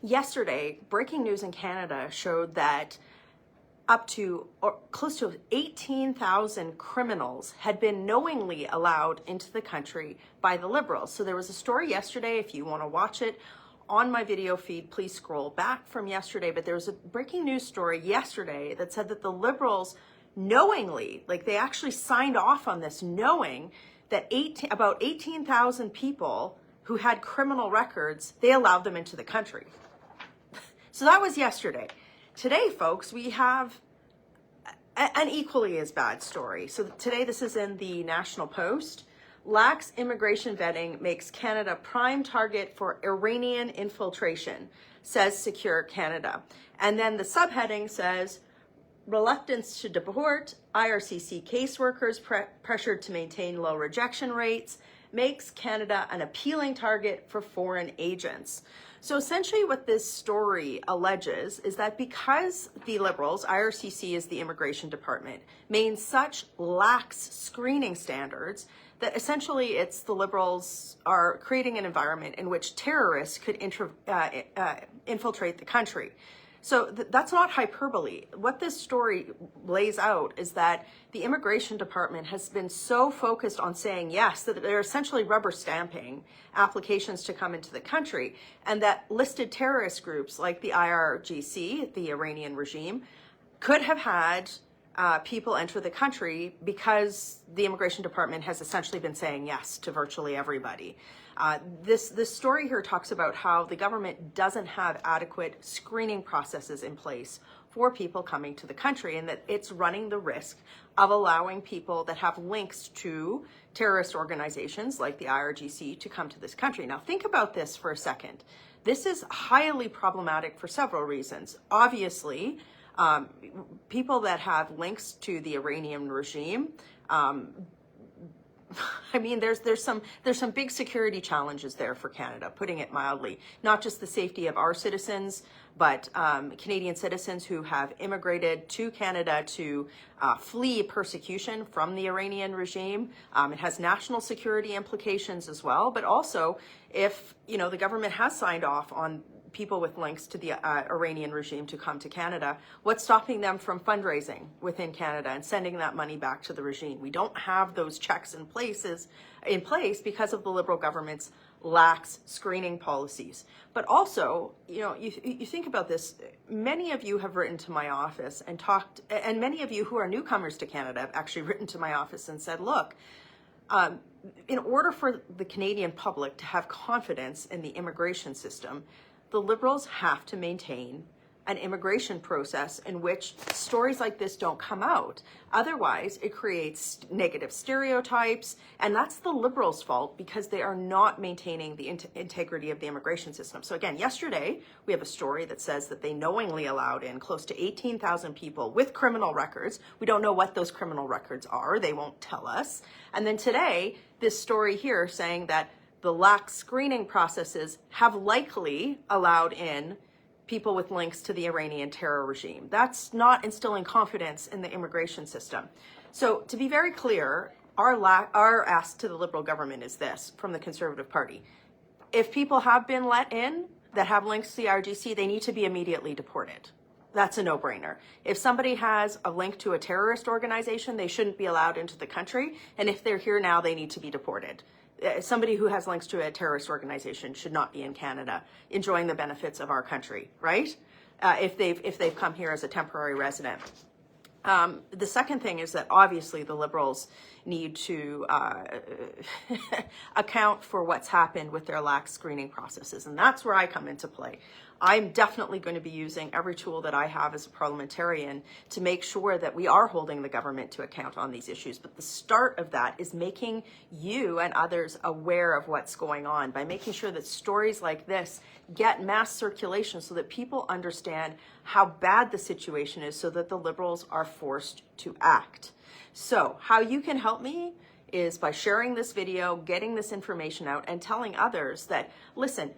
Yesterday, breaking news in Canada showed that up to or close to 18,000 criminals had been knowingly allowed into the country by the Liberals. So there was a story yesterday, if you want to watch it on my video feed, please scroll back from yesterday, but there was a breaking news story yesterday that said that the Liberals knowingly, like they actually signed off on this knowing that about 18,000 people who had criminal records, they allowed them into the country. So that was yesterday. Today, folks, we have an equally as bad story. So today, this is in the National Post. Lax immigration vetting makes Canada prime target for Iranian infiltration, says Secure Canada. And then the subheading says, reluctance to deport, IRCC caseworkers pressured to maintain low rejection rates, makes Canada an appealing target for foreign agents. So essentially what this story alleges is that because the Liberals, IRCC is the immigration department, made such lax screening standards that essentially it's the Liberals are creating an environment in which terrorists could infiltrate the country. So that's not hyperbole. What this story lays out is that the immigration department has been so focused on saying yes that they're essentially rubber stamping applications to come into the country, and that listed terrorist groups like the IRGC, the Iranian regime, could have had people enter the country because the immigration department has essentially been saying yes to virtually everybody. This story here talks about how the government doesn't have adequate screening processes in place for people coming to the country, and that it's running the risk of allowing people that have links to terrorist organizations like the IRGC to come to this country. Now, think about this for a second. This is highly problematic for several reasons. Obviously, people that have links to the Iranian regime, I mean, there's some big security challenges there for Canada, putting it mildly. Not just the safety of our citizens, but Canadian citizens who have immigrated to Canada to flee persecution from the Iranian regime. It has national security implications as well. But also, if the government has signed off on people with links to the Iranian regime to come to Canada, what's stopping them from fundraising within Canada and sending that money back to the regime? We don't have those checks in place because of the Liberal government's lax screening policies. But also, you think about this, many of you have written to my office and talked, and many of you who are newcomers to Canada have actually written to my office and said, look, in order for the Canadian public to have confidence in the immigration system, the Liberals have to maintain an immigration process in which stories like this don't come out. Otherwise, it creates negative stereotypes, and that's the Liberals' fault because they are not maintaining the integrity of the immigration system. So again, yesterday, we have a story that says that they knowingly allowed in close to 18,000 people with criminal records. We don't know what those criminal records are. They won't tell us. And then today, this story here saying that the lax screening processes have likely allowed in people with links to the Iranian terror regime. That's not instilling confidence in the immigration system. So to be very clear, our ask to the Liberal government is this from the Conservative Party. If people have been let in that have links to the IRGC, they need to be immediately deported. That's a no-brainer. If somebody has a link to a terrorist organization, they shouldn't be allowed into the country. And if they're here now, they need to be deported. Somebody who has links to a terrorist organization should not be in Canada enjoying the benefits of our country, right? If they've come here as a temporary resident. The second thing is that obviously the Liberals need to account for what's happened with their lax screening processes. And that's where I come into play. I'm definitely going to be using every tool that I have as a parliamentarian to make sure that we are holding the government to account on these issues. But the start of that is making you and others aware of what's going on by making sure that stories like this get mass circulation so that people understand how bad the situation is so that the Liberals are forced to act. So how you can help me is by sharing this video, getting this information out, and telling others that, listen,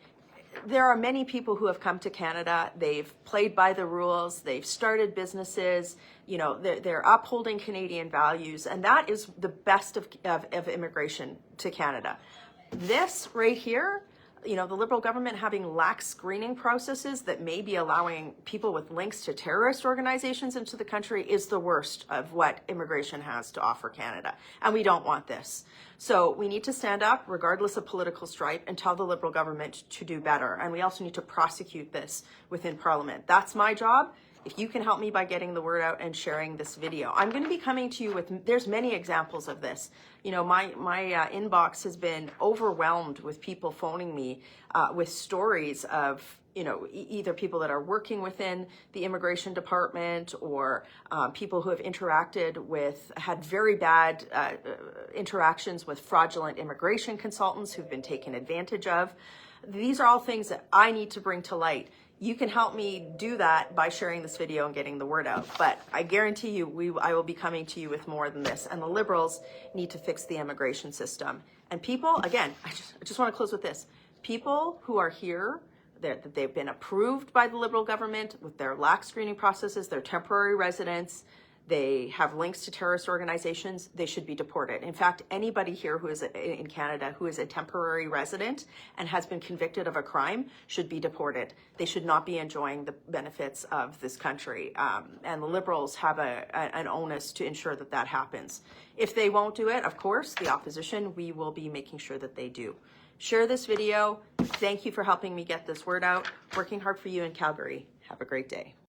there are many people who have come to Canada, they've played by the rules, they've started businesses, they're upholding Canadian values, and that is the best of immigration to Canada. This right here, You know, the Liberal government having lax screening processes that may be allowing people with links to terrorist organizations into the country is the worst of what immigration has to offer Canada. And we don't want this. So we need to stand up, regardless of political stripe, and tell the Liberal government to do better. And we also need to prosecute this within Parliament. That's my job. If you can help me by getting the word out and sharing this video, I'm going to be coming to you with, there's many examples of this. You know, my inbox has been overwhelmed with people phoning me with stories of, you know, either people that are working within the immigration department or people who have had very bad interactions with fraudulent immigration consultants who've been taken advantage of. These are all things that I need to bring to light. You can help me do that by sharing this video and getting the word out. But I guarantee you, I will be coming to you with more than this. And the Liberals need to fix the immigration system. And people, again, I just want to close with this. People who are here, that they've been approved by the Liberal government with their lax screening processes, they're temporary residents, they have links to terrorist organizations, they should be deported. In fact, anybody here who is in Canada who is a temporary resident and has been convicted of a crime should be deported. They should not be enjoying the benefits of this country. And the Liberals have an onus to ensure that that happens. If they won't do it, of course, the opposition, we will be making sure that they do. Share this video. Thank you for helping me get this word out. Working hard for you in Calgary. Have a great day.